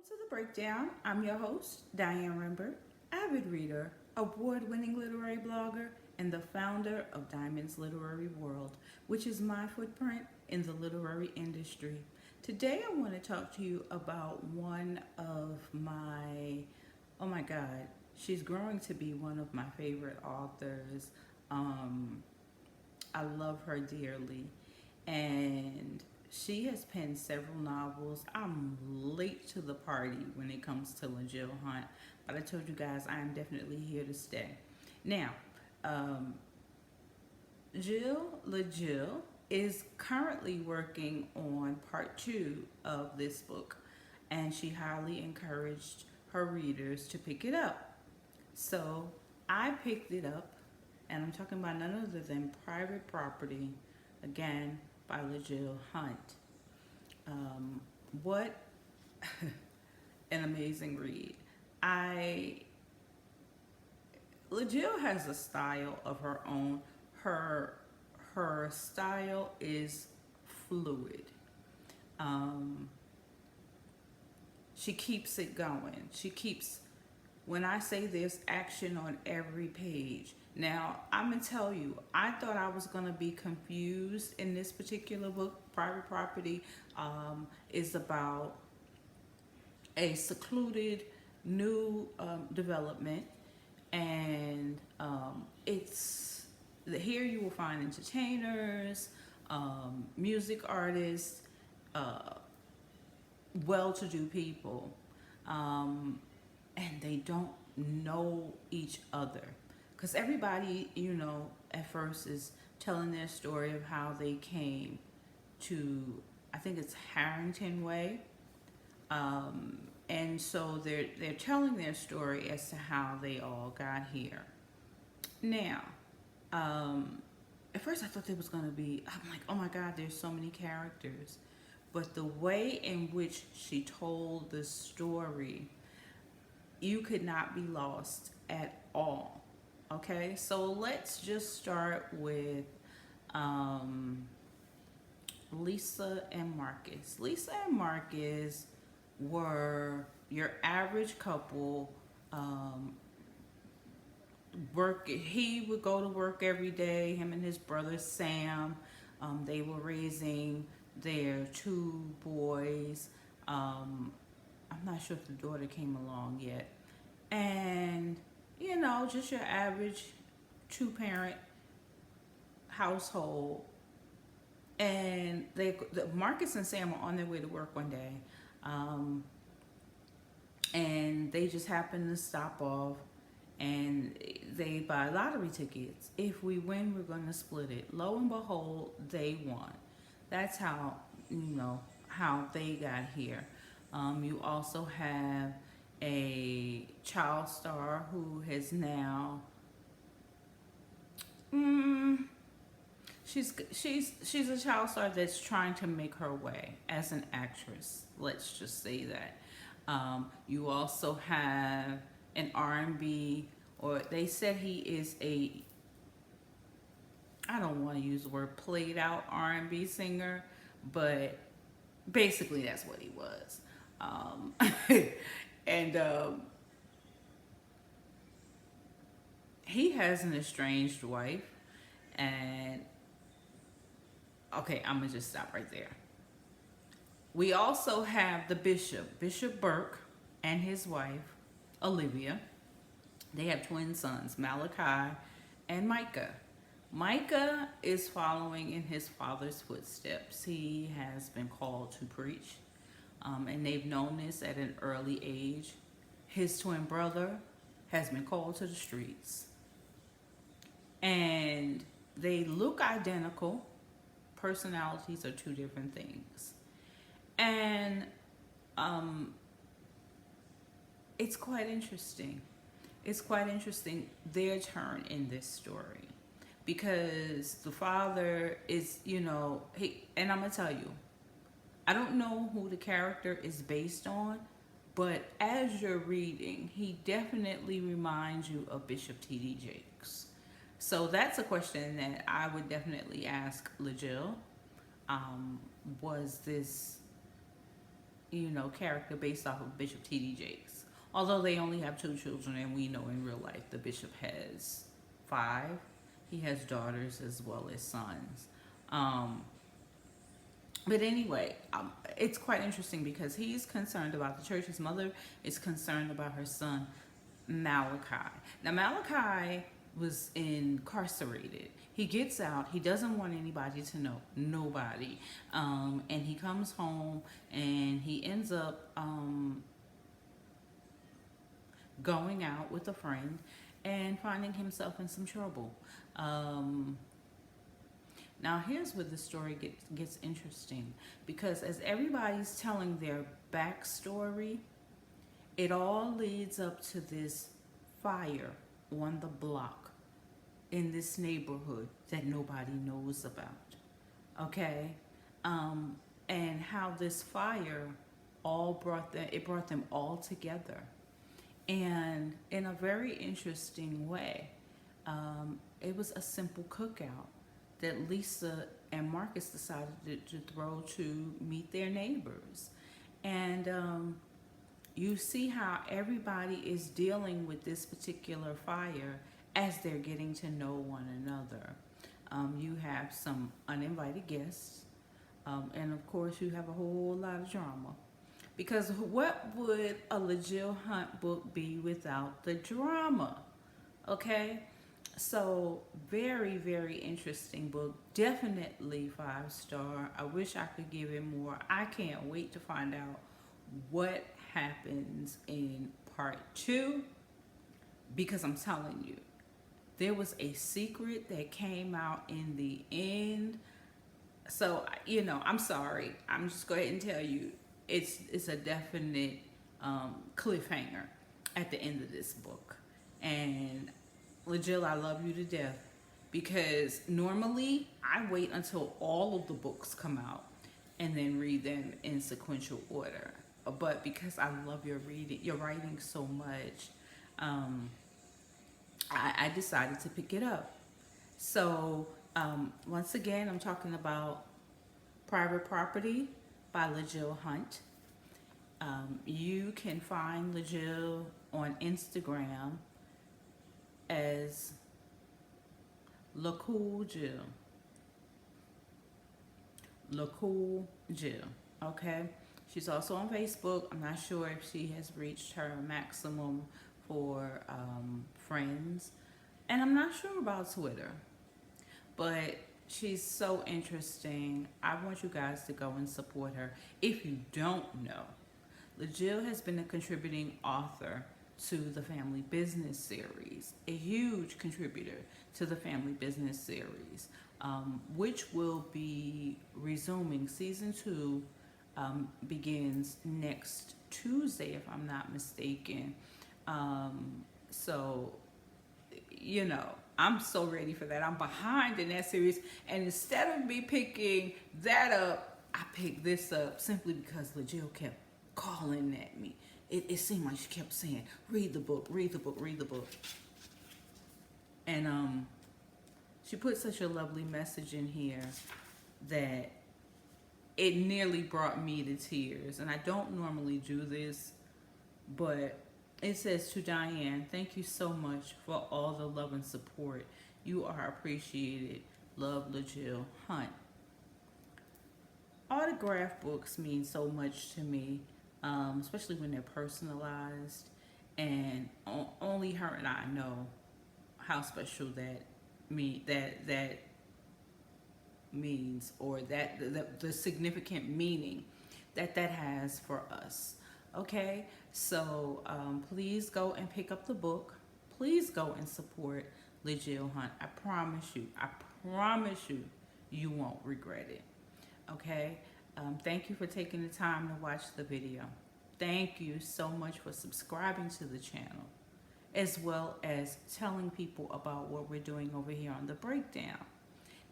To the breakdown. I'm your host, Diane Rembert, avid reader, award-winning literary blogger, and the founder of Diamond's Literary World, which is my footprint in the literary industry. Today I want to talk to you about one of oh my God, she's growing to be one of my favorite authors. Um, I love her dearly. And she has penned several novels. I'm late to the party when it comes to LaJill Hunt, but I told you guys I am definitely here to stay. Now, um, LaJill, is currently working on part two of this book, and she highly encouraged her readers to pick it up. So I picked it up, and I'm talking about none other than Private Property, again by LaJill Hunt. Um, what an amazing read! I LaJill has a style of her own. Her her style is fluid. Um, she keeps it going. She keeps, when I say there's action on every page. Now, I'm going to tell you, I thought I was going to be confused in this particular book. Private Property is about a secluded new development, and it's here you will find entertainers, music artists, uh, well-to-do people, um, and they don't know each other because everybody, at first is telling their story of how they came to, I think it's Harrington Way, and so they're telling their story as to how they all got here. Now, at first I thought there was going to be, I'm like, oh my God, there's so many characters. But the way in which she told the story, you could not be lost at all. Okay, so let's just start with um, Lisa and Marcus. Lisa and Marcus were your average couple. Work. He would go to work every day. Him and his brother Sam. They were raising their two boys. I'm not sure if the daughter came along yet. And just your average two-parent household. And Marcus and Sam were on their way to work one day, um, and they just happened to stop off, and they buy lottery tickets. If we win, we're going to split it. Lo and behold, they won. That's how they got here. You also have a child star who has now she's a child star that's trying to make her way as an actress. Let's just say that. You also have an R&B, or they said he is a, I don't want to use the word played out R&B singer, but basically that's what he was. And he has an estranged wife, and okay, I'm gonna just stop right there. We also have the Bishop Burke, and his wife Olivia. They have twin sons, Malachi and Micah. Micah is following in his father's footsteps. He has been called to preach, and they've known this at an early age. His twin brother has been called to the streets, and they look identical. Personalities are two different things, and um, it's quite interesting. It's quite interesting their turn in this story, because the father is, and I'm gonna tell you, I don't know who the character is based on, but as you're reading, he definitely reminds you of Bishop T.D. Jakes. So that's a question that I would definitely ask LaJill. Was this, character based off of Bishop T.D. Jakes. Although they only have 2 children, and we know in real life the bishop has 5. He has daughters as well as sons. But anyway, it's quite interesting because he's concerned about the church. His mother is concerned about her son, Malachi. Now, Malachi was incarcerated. He gets out. He doesn't want anybody to know. Nobody. And he comes home and he ends up going out with a friend and finding himself in some trouble. Now, here's where the story gets interesting, because as everybody's telling their backstory, it all leads up to this fire on the block in this neighborhood that nobody knows about. Okay? And how this fire brought them all together. And in a very interesting way, it was a simple cookout that Lisa and Marcus decided to throw to meet their neighbors. And you see how everybody is dealing with this particular fire as they're getting to know one another. You have some uninvited guests, and of course you have a whole lot of drama. Because what would a LaJill Hunt book be without the drama? Okay? So, very, very interesting book. Definitely 5-star. I wish I could give it more. I can't wait to find out what happens in part 2. Because I'm telling you, there was a secret that came out in the end. So, I'm sorry. I'm just going to go ahead and tell you, it's a definite cliffhanger at the end of this book. And LaJill, I love you to death, because normally I wait until all of the books come out and then read them in sequential order. But because I love your writing so much, I decided to pick it up. So once again, I'm talking about Private Property by LaJill Hunt. You can find LaJill on Instagram as LaCool Jill. LaCool Jill. Okay? She's also on Facebook. I'm not sure if she has reached her maximum for friends. And I'm not sure about Twitter. But she's so interesting. I want you guys to go and support her. If you don't know, LaJill has been a contributing author to the Family Business series, a huge contributor to the Family Business series, which will be resuming. Season 2 begins next Tuesday, if I'm not mistaken. So, I'm so ready for that. I'm behind in that series. And instead of me picking that up, I picked this up simply because LaJill kept calling at me. It seemed like she kept saying, read the book, read the book, read the book. And she put such a lovely message in here that it nearly brought me to tears. And I don't normally do this, but it says, to Diane, thank you so much for all the love and support. You are appreciated. Love, LaJill Hunt. Autograph books mean so much to me, especially when they're personalized. And only her and I know how special that means, or that the significant meaning that has for us. Okay, so please go and pick up the book. Please go and support LaJill Hunt. I promise you, you won't regret it. Okay, thank you for taking the time to watch the video. Thank you so much for subscribing to the channel, as well as telling people about what we're doing over here on The Breakdown.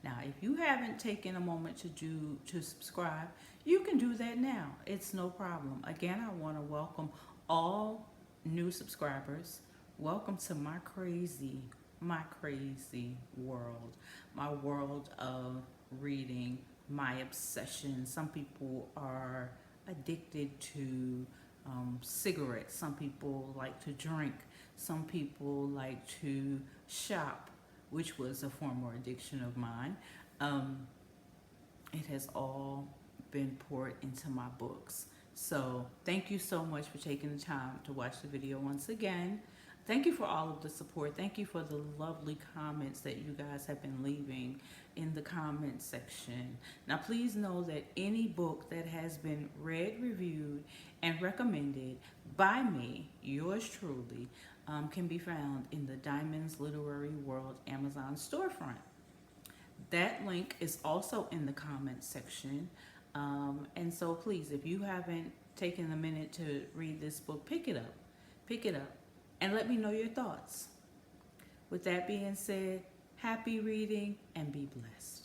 Now, if you haven't taken a moment to subscribe, you can do that now. It's no problem. Again, I want to welcome all new subscribers. Welcome to my crazy world. My world of reading, my obsession. Some people are addicted to cigarettes. Some people like to drink. Some people like to shop, which was a former addiction of mine. It has all been poured into my books. So thank you so much for taking the time to watch the video once again. Thank you for all of the support. Thank you for the lovely comments that you guys have been leaving in the comment section. Now please know that any book that has been read, reviewed, and recommended by me, yours truly, can be found in the Diamonds Literary World Amazon storefront. That link is also in the comment section. And so please, if you haven't taken a minute to read this book, pick it up. Pick it up and let me know your thoughts. With that being said, happy reading and be blessed.